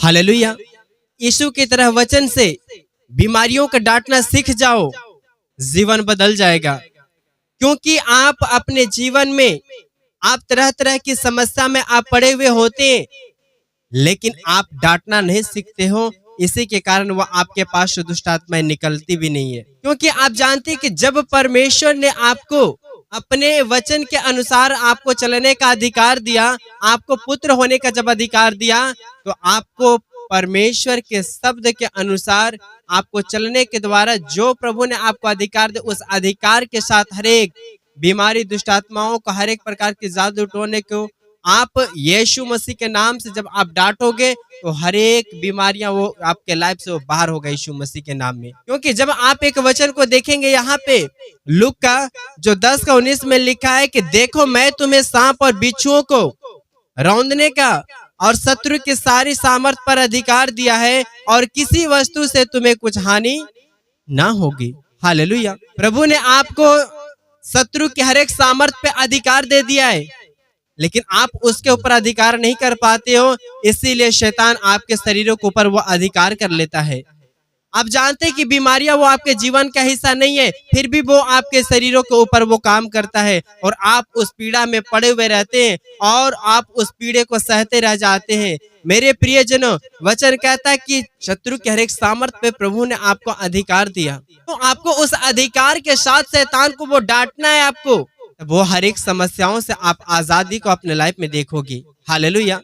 Hallelujah. यीशु की तरह वचन से बीमारियों को डांटना सीख जाओ, जीवन बदल जाएगा। क्योंकि आप अपने जीवन में आप तरह तरह की समस्या में आप पड़े हुए होते हैं, लेकिन आप डांटना नहीं सीखते हो। इसी के कारण वह आपके पास से दुष्ट आत्माएं निकलती भी नहीं है। क्योंकि आप जानते हैं कि जब परमेश्वर ने आपको अपने वचन के अनुसार आपको चलने का अधिकार दिया, आपको पुत्र होने का जब अधिकार दिया, तो आपको परमेश्वर के शब्द के अनुसार आपको चलने के द्वारा जो प्रभु ने आपको अधिकार दिया, उस अधिकार के साथ हर एक बीमारी, दुष्ट आत्माओं को, हर एक प्रकार की जादू टोने को आप यीशु मसीह के नाम से जब आप डांटोगे तो हर एक बीमारियां वो आपके लाइफ से वो बाहर होगा यीशु मसीह के नाम में। क्योंकि जब आप एक वचन को देखेंगे यहाँ पे लूका का जो 10:19 में लिखा है कि देखो मैं तुम्हें सांप और बिच्छुओं को रौंदने का और शत्रु की सारी सामर्थ पर अधिकार दिया है और किसी वस्तु से तुम्हें कुछ हानि ना होगी। हालेलुया। प्रभु ने आपको शत्रु की हर एक सामर्थ पे अधिकार दे दिया है, लेकिन आप उसके ऊपर अधिकार नहीं कर पाते हो, इसीलिए शैतान आपके शरीरों के ऊपर वो अधिकार कर लेता है। आप जानते हैं कि बीमारियां वो आपके जीवन का हिस्सा नहीं है, फिर भी वो आपके शरीरों के ऊपर वो काम करता है और आप उस पीड़ा में पड़े हुए रहते हैं और आप उस पीड़े को सहते रह जाते हैं। मेरे प्रियजनों, वचन कहता है कि शत्रु के हर एक सामर्थ पे प्रभु ने आपको अधिकार दिया, तो आपको उस अधिकार के साथ शैतान को वो डांटना है। आपको वो हर एक समस्याओं से आप आजादी को अपने लाइफ में देखोगे। हालेलुया।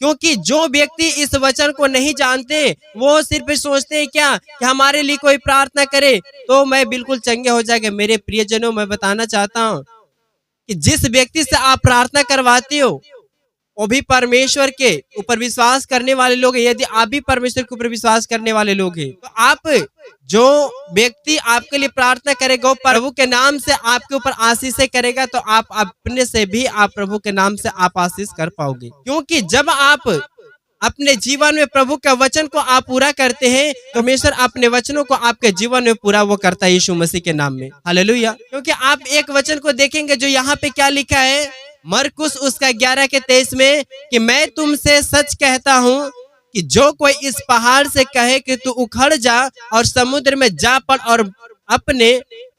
क्योंकि जो व्यक्ति इस वचन को नहीं जानते, वो सिर्फ सोचते हैं क्या कि हमारे लिए कोई प्रार्थना करे तो मैं बिल्कुल चंगे हो जाएगा। मेरे प्रियजनों, मैं बताना चाहता हूँ कि जिस व्यक्ति से आप प्रार्थना करवाते हो वो भी परमेश्वर के ऊपर विश्वास करने वाले लोग हैं। यदि आप भी परमेश्वर के ऊपर विश्वास करने वाले लोग हैं, तो आप जो व्यक्ति आपके लिए प्रार्थना करेगा वो प्रभु के नाम से आपके ऊपर आशीष करेगा, तो आप अपने से भी आप प्रभु के नाम से आप आशीष कर पाओगे। क्योंकि जब आप अपने जीवन में प्रभु का वचन को आप पूरा करते हैं, तो परमेश्वर अपने वचनों को आपके जीवन में पूरा वो करता है यीशु मसीह के नाम में। हालेलुया। क्योंकि आप एक वचन को देखेंगे जो यहाँ पे क्या लिखा है, मरकुस उसका 11:23 में, कि मैं तुमसे सच कहता हूँ कि जो कोई इस पहाड़ से कहे कि तू उखड़ जा और समुद्र में जा पड़ और अपने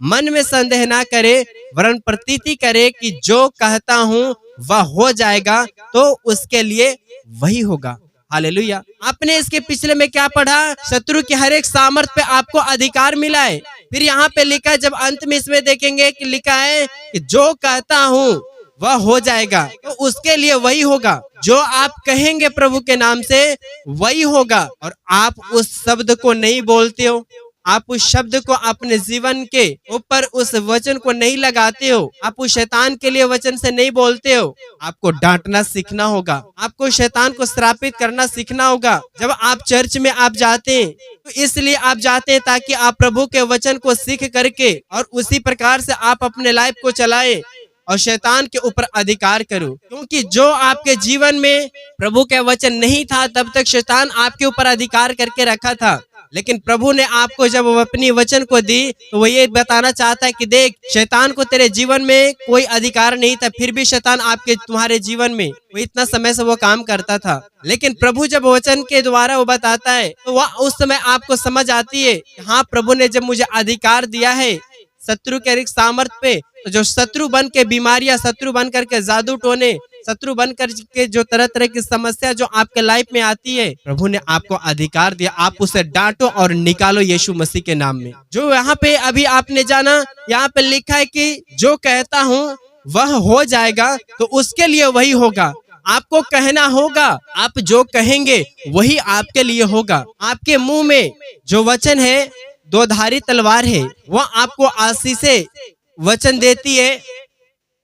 मन में संदेह ना करे वरन प्रतीति करे कि जो कहता हूँ वह हो जाएगा, तो उसके लिए वही होगा। हालेलुया। आपने इसके पिछले में क्या पढ़ा? शत्रु की हर एक सामर्थ पे आपको अधिकार मिला है। फिर यहाँ पे लिखा है, जब अंत में इसमें देखेंगे कि लिखा है कि जो कहता हूँ वह हो जाएगा, तो उसके लिए वही होगा। जो आप कहेंगे प्रभु के नाम से वही होगा। और आप उस शब्द को नहीं बोलते हो, आप उस शब्द को अपने जीवन के ऊपर उस वचन को नहीं लगाते हो, आप उस शैतान के लिए वचन से नहीं बोलते हो। आपको डांटना सीखना होगा, आपको शैतान को श्रापित करना सीखना होगा। जब आप चर्च में आप जाते हैं तो इसलिए आप जाते हैं ताकि आप प्रभु के वचन को सीख करके और उसी प्रकार से आप अपने लाइफ को चलाएं और शैतान के ऊपर अधिकार करो। क्योंकि जो आपके जीवन में प्रभु के वचन नहीं था, तब तक शैतान आपके ऊपर अधिकार करके रखा था। लेकिन प्रभु ने आपको जब वो अपनी वचन को दी, तो वो ये बताना चाहता है कि देख, शैतान को तेरे जीवन में कोई अधिकार नहीं था, फिर भी शैतान आपके तुम्हारे जीवन में वो इतना समय से वो काम करता था। लेकिन प्रभु जब वचन के द्वारा वो बताता है, तो वह उस समय आपको समझ आती है, हाँ प्रभु ने जब मुझे अधिकार दिया है शत्रु के एक सामर्थ पे, तो जो शत्रु बन के बीमारियां, शत्रु बन करके जादू टोने, शत्रु बन करके जो तरह तरह की समस्या जो आपके लाइफ में आती है, प्रभु ने आपको अधिकार दिया। आप उसे डांटो और निकालो यीशु मसीह के नाम में। जो यहाँ पे अभी आपने जाना, यहाँ पे लिखा है कि जो कहता हूँ वह हो जाएगा, तो उसके लिए वही होगा। आपको कहना होगा, आप जो कहेंगे वही आपके लिए होगा। आपके मुंह में जो वचन है दो धारी तलवार है, वह आपको आशीष वचन देती है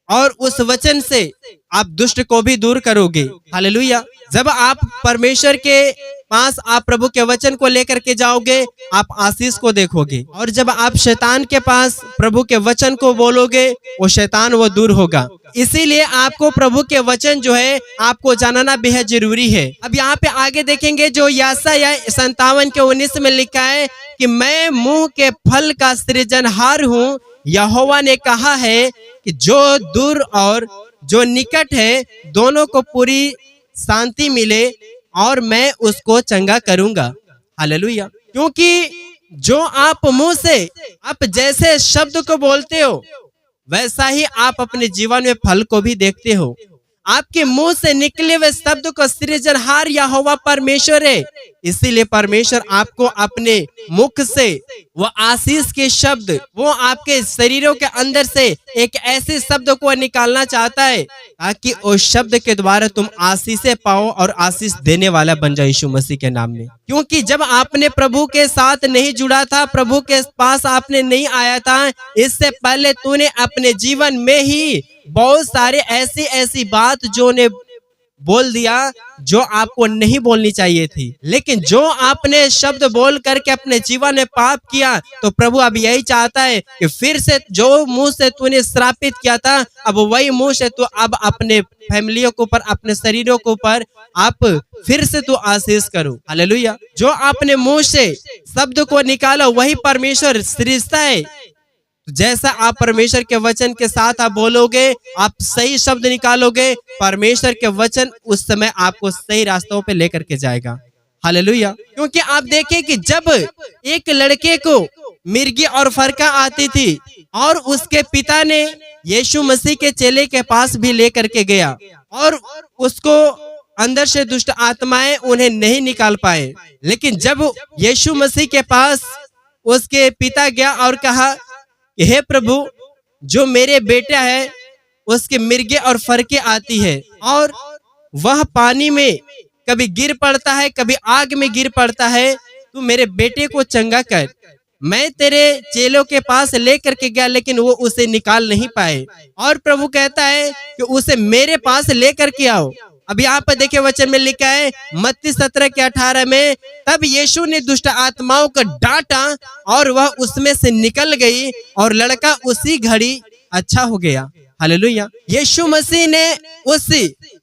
और उस वचन से आप दुष्ट को भी दूर करोगे। हालेलुया। जब आप परमेश्वर के पास आप प्रभु के वचन को लेकर के जाओगे, आप आशीष को देखोगे। और जब आप शैतान के पास प्रभु के वचन को बोलोगे, वो शैतान वो दूर होगा। इसीलिए आपको प्रभु के वचन जो है आपको जानना बेहद जरूरी है। अब यहाँ पे आगे देखेंगे जो यशायाह 57:19 में लिखा है कि मैं मुंह के फल का सृजनहार हूँ। यहोवा ने कहा है कि जो दूर और जो निकट है दोनों को पूरी शांति मिले। और मैं उसको चंगा करूंगा। हालेलुया। क्योंकि जो आप मुंह से आप जैसे शब्द को बोलते हो, वैसा ही आप अपने जीवन में फल को भी देखते हो। आपके मुंह से निकले हुए शब्द को सृजनहार यहोवा परमेश्वर है, इसीलिए परमेश्वर आपको अपने मुख से वो आशीष के शब्द, वो आपके शरीरों के अंदर से एक ऐसे शब्द को निकालना चाहता है ताकि उस शब्द के द्वारा तुम आशीषें पाओ और आशीष देने वाला बन जाओ यीशु मसीह के नाम में। क्योंकि जब आपने प्रभु के साथ नहीं जुड़ा था, प्रभु के पास आपने नहीं आया था, इससे पहले तूने अपने जीवन में ही बहुत सारे ऐसी बात जो ने बोल दिया जो आपको नहीं बोलनी चाहिए थी। लेकिन जो आपने शब्द बोल करके अपने जीवन में पाप किया, तो प्रभु अब यही चाहता है कि फिर से जो मुंह से तूने श्रापित किया था, अब वही मुंह से तू अब अपने फैमिलियों के ऊपर, अपने शरीरों के ऊपर आप फिर से तू आशीष करो। हालेलुया। जो आपने मुंह से शब्द को निकाला वही परमेश्वर सृजता है। जैसा आप परमेश्वर के वचन के साथ आप बोलोगे, आप सही शब्द निकालोगे, परमेश्वर के वचन उस समय आपको सही रास्तों पे लेकर के जाएगा। हालेलुया। क्योंकि आप देखें कि जब एक लड़के को मिर्गी और फरका आती थी और उसके पिता ने यीशु मसीह के चेले के पास भी लेकर के गया और उसको अंदर से दुष्ट आत्माएं उन्हें नहीं निकाल पाए, लेकिन जब यीशु मसीह के पास उसके पिता गया और कहा, हे प्रभु, जो मेरे बेटा है उसके मिर्गे और फरके आती है और वह पानी में कभी गिर पड़ता है, कभी आग में गिर पड़ता है, तू मेरे बेटे को चंगा कर। मैं तेरे चेलों के पास लेकर के गया लेकिन वो उसे निकाल नहीं पाए, और प्रभु कहता है कि उसे मेरे पास लेकर के आओ। अब यहाँ पर देखिए वचन में लिखा है मत्ती 17:18 में, तब यीशु ने दुष्ट आत्माओं को डांटा और वह उसमें से निकल गई और लड़का उसी घड़ी अच्छा हो गया। हालेलुया। यीशु मसीह ने उस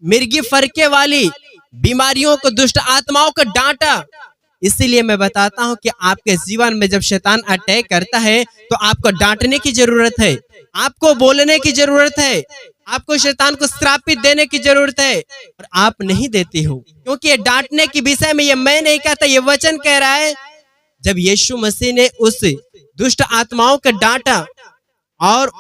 मिर्गी फरके वाली बीमारियों को, दुष्ट आत्माओं को डांटा। इसीलिए मैं बताता हूँ कि आपके जीवन में जब शैतान अटैक करता है तो आपको डांटने की जरूरत है, आपको बोलने की जरूरत है, आपको शैतान को श्रापित देने की जरूरत है, और आप नहीं देते हो। क्योंकि ये डांटने के विषय में ये मैं नहीं कहता, ये वचन कह रहा है। जब यीशु मसीह ने उस दुष्ट आत्माओं को डांटा और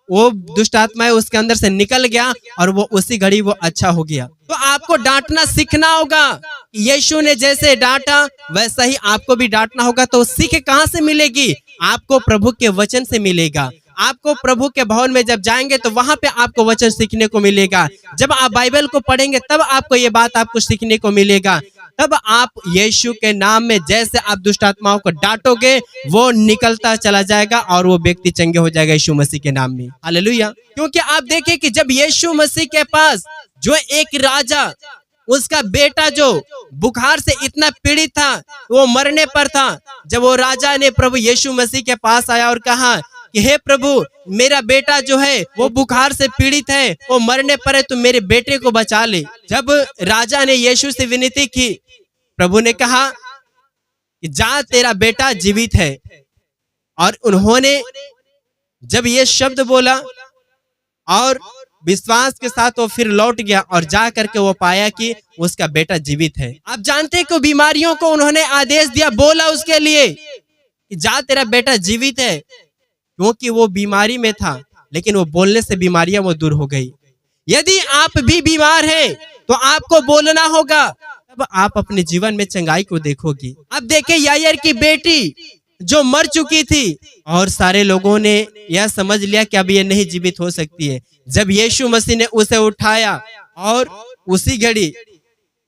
वो दुष्ट आत्माएं उसके अंदर से निकल गया और वो उसी घड़ी वो अच्छा हो गया। तो आपको डांटना सीखना होगा। यीशु ने जैसे डांटा वैसा ही आपको भी डांटना होगा। तो सीख कहाँ से मिलेगी? आपको प्रभु के वचन से मिलेगा। आपको प्रभु के भवन में जब जाएंगे तो वहां पे आपको वचन सीखने को मिलेगा। जब आप बाइबल को पढ़ेंगे तब आपको ये बात आपको सीखने को मिलेगा। तब आप यीशु के नाम में जैसे आप दुष्ट आत्माओं को डांटोगे वो निकलता चला जाएगा और वो व्यक्ति चंगे हो जाएगा यीशु मसीह के नाम में। हालेलुया। क्योंकि आप देखें कि जब यीशु मसीह के पास जो एक राजा, उसका बेटा जो बुखार से इतना पीड़ित था, वो मरने पर था, जब वो राजा ने प्रभु यीशु मसीह के पास आया और कहा कि हे प्रभु, मेरा बेटा जो है वो बुखार से पीड़ित है, वो मरने पर है, तुम मेरे बेटे को बचा ले। जब राजा ने यीशु से विनती की, प्रभु ने कहा कि जा, तेरा बेटा जीवित है। और उन्होंने जब ये शब्द बोला और विश्वास के साथ वो फिर लौट गया और जा करके वो पाया कि उसका बेटा जीवित है। आप जानते हैं कि बीमारियों को उन्होंने आदेश दिया, बोला उसके लिए कि जा, तेरा बेटा जीवित है, क्योंकि वो बीमारी में था, लेकिन वो बोलने से बीमारियां वो दूर हो गई। यदि आप भी बीमार हैं तो आपको बोलना होगा, तब आप अपने जीवन में चंगाई को देखोगी। अब देखें यायर की बेटी जो मर चुकी थी और सारे लोगों ने यह समझ लिया कि अब ये नहीं जीवित हो सकती है। जब यीशु मसीह ने उसे उठाया और उसी घड़ी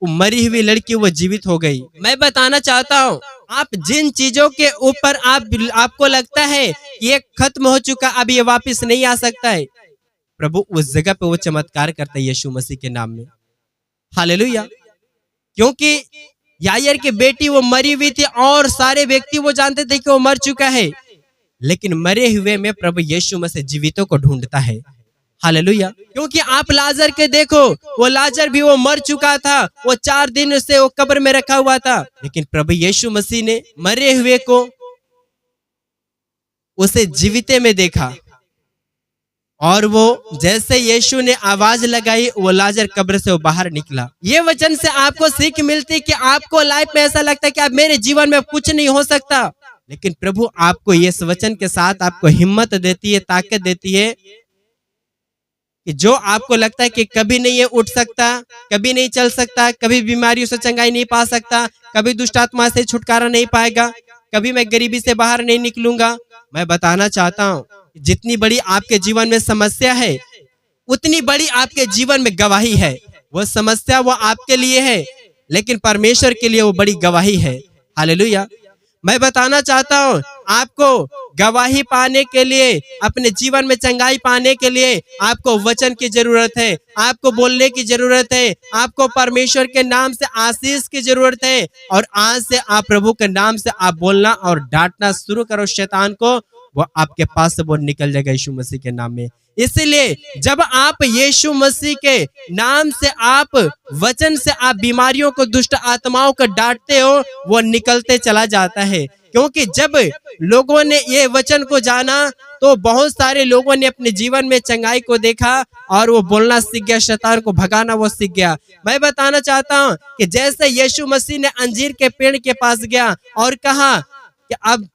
वो मरी हुई लड़की वो जीवित हो गई। मैं बताना चाहता हूँ, आप जिन चीजों के ऊपर आपको लगता है कि ये खत्म हो चुका, अब ये वापस नहीं आ सकता है, प्रभु उस जगह पे वो चमत्कार करता है यीशु मसीह के नाम में। हालेलुया। क्योंकि यायर की बेटी वो मरी हुई थी और सारे व्यक्ति वो जानते थे कि वो मर चुका है, लेकिन मरे हुए में प्रभु यीशु मसीह जीवितों को ढूंढता है। हालेलुया। क्योंकि आप लाजर के देखो, वो लाजर भी वो मर चुका था, वो 4 दिन से वो कब्र में रखा हुआ था, लेकिन प्रभु यीशु मसीह ने मरे हुए को उसे जीविते में देखा और वो जैसे यीशु ने आवाज लगाई, वो लाजर कब्र से वो बाहर निकला। ये वचन से आपको सीख मिलती कि आपको लाइफ में ऐसा लगता है कि अब मेरे जीवन में कुछ नहीं हो सकता, लेकिन प्रभु आपको इस वचन के साथ आपको हिम्मत देती है, ताकत देती है कि जो आपको लगता है कि कभी नहीं ये उठ सकता, कभी नहीं चल सकता, कभी बीमारियों से चंगाई नहीं पा सकता, कभी दुष्ट आत्मा से छुटकारा नहीं पाएगा, कभी मैं गरीबी से बाहर नहीं निकलूंगा, मैं बताना चाहता हूँ जितनी बड़ी आपके जीवन में समस्या है, उतनी बड़ी आपके जीवन में गवाही है। वो समस्या वो आपके लिए है, लेकिन परमेश्वर के लिए वो बड़ी गवाही है। हालेलुया। मैं बताना चाहता हूँ आपको गवाही पाने के लिए, अपने जीवन में चंगाई पाने के लिए आपको वचन की जरूरत है, आपको बोलने की जरूरत है, आपको परमेश्वर के नाम से आशीष की जरूरत है। और आज से आप प्रभु के नाम से आप बोलना और डांटना शुरू करो शैतान को, वो आपके पास से वो निकल जाएगा यीशु मसीह के नाम में। इसलिए जब आप यीशु मसीह के नाम से, आप वचन से आप बीमारियों को, दुष्ट आत्माओं को डांटते हो, वो निकलते चला जाता है। क्योंकि जब लोगों ने ये वचन को जाना तो बहुत सारे लोगों ने अपने जीवन में चंगाई को देखा और वो बोलना सीख गया, शैतान को भगाना वो सीख गया। मैं बताना चाहता हूँ कि जैसे यीशु मसीह ने अंजीर के पेड़ के पास गया और कहा कि अब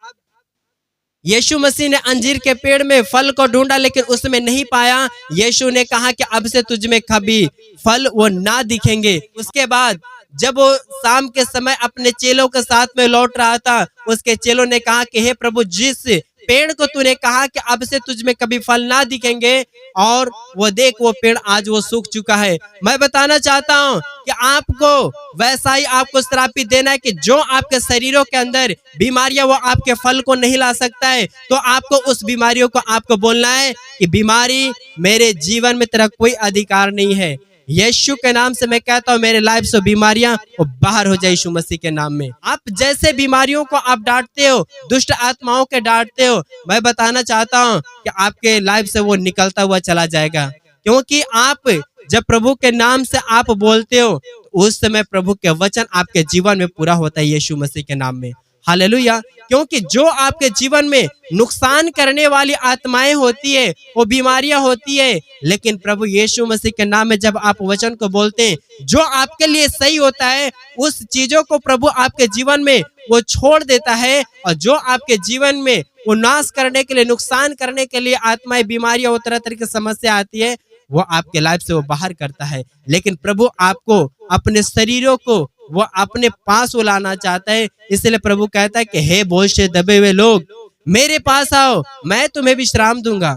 यीशु मसीह ने अंजीर के पेड़ में फल को ढूंढा, लेकिन उसमें नहीं पाया। यीशु ने कहा कि अब से तुझ में कभी फल वो ना दिखेंगे। उसके बाद जब वो शाम के समय अपने चेलों के साथ में लौट रहा था, उसके चेलों ने कहा कि हे प्रभु, जिस पेड़ को तूने कहा कि अब से तुझ में कभी फल ना दिखेंगे, और वो देख वो पेड़ आज वो सूख चुका है। मैं बताना चाहता हूँ कि आपको वैसा ही आपको श्रापित देना है कि जो आपके शरीरों के अंदर बीमारियां वो आपके फल को नहीं ला सकता है, तो आपको उस बीमारियों को आपको बोलना है कि बीमारी मेरे जीवन में तेरा कोई अधिकार नहीं है। यीशु के नाम से मैं कहता हूँ मेरे लाइफ से बीमारियां वो बाहर हो जाए यीशु मसीह के नाम में। आप जैसे बीमारियों को आप डांटते हो, दुष्ट आत्माओं के डांटते हो, मैं बताना चाहता हूँ कि आपके लाइफ से वो निकलता हुआ चला जाएगा। क्योंकि आप जब प्रभु के नाम से आप बोलते हो, उस समय प्रभु के वचन आपके जीवन में पूरा होता है यीशु मसीह के नाम में। हालेलुया। क्योंकि जो आपके जीवन में नुकसान करने वाली आत्माएं होती है, वो बीमारियां होती है, लेकिन प्रभु यीशु मसीह के नाम में जब आप वचन को बोलते हैं, जो आपके लिए सही होता है, उस चीजों को प्रभु आपके जीवन में वो छोड़ देता है। और जो आपके जीवन में वो नाश करने के लिए, नुकसान करने के लिए आत्माएं, बीमारियां, वो तरह तरह की समस्या आती है, वो आपके लाइफ से वो बाहर करता है। लेकिन प्रभु आपको अपने शरीरों को वो अपने पास वो लाना चाहता है। इसलिए प्रभु कहता है कि हे बोझ से दबे हुए लोग, मेरे पास आओ, मैं तुम्हें विश्राम दूंगा।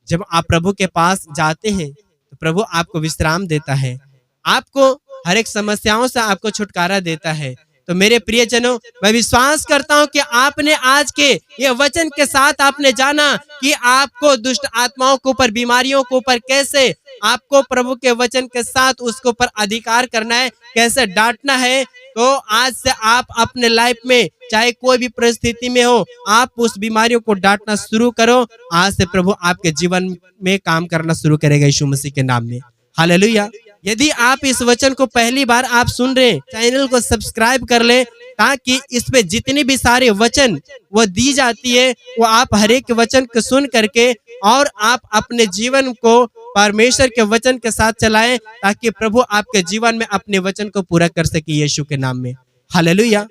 जब आप प्रभु के पास जाते हैं तो प्रभु आपको विश्राम देता है, आपको हर एक समस्याओं से आपको छुटकारा देता है। तो मेरे प्रियजनों, मैं विश्वास करता हूं कि आपने आज के ये वचन के साथ आपने जाना कि आपको दुष्ट आत्माओं के ऊपर, बीमारियों के ऊपर कैसे आपको प्रभु के वचन के साथ उसके ऊपर अधिकार करना है, कैसे डांटना है। तो आज से आप अपने लाइफ में चाहे कोई भी परिस्थिति में हो, आप उस बीमारियों को डांटना शुरू करो। आज से प्रभु आपके जीवन में काम करना शुरू करेगा यीशु मसीह के नाम में। हालेलुया। यदि आप इस वचन को पहली बार आप सुन रहे हैं, चैनल को सब्सक्राइब कर ले, ताकि इस पे जितनी भी सारे वचन वो दी जाती है, वो आप हर एक वचन को सुन करके और आप अपने जीवन को परमेश्वर के वचन के साथ चलाएं, ताकि प्रभु आपके जीवन में अपने वचन को पूरा कर सके यीशु के नाम में। हालेलुया।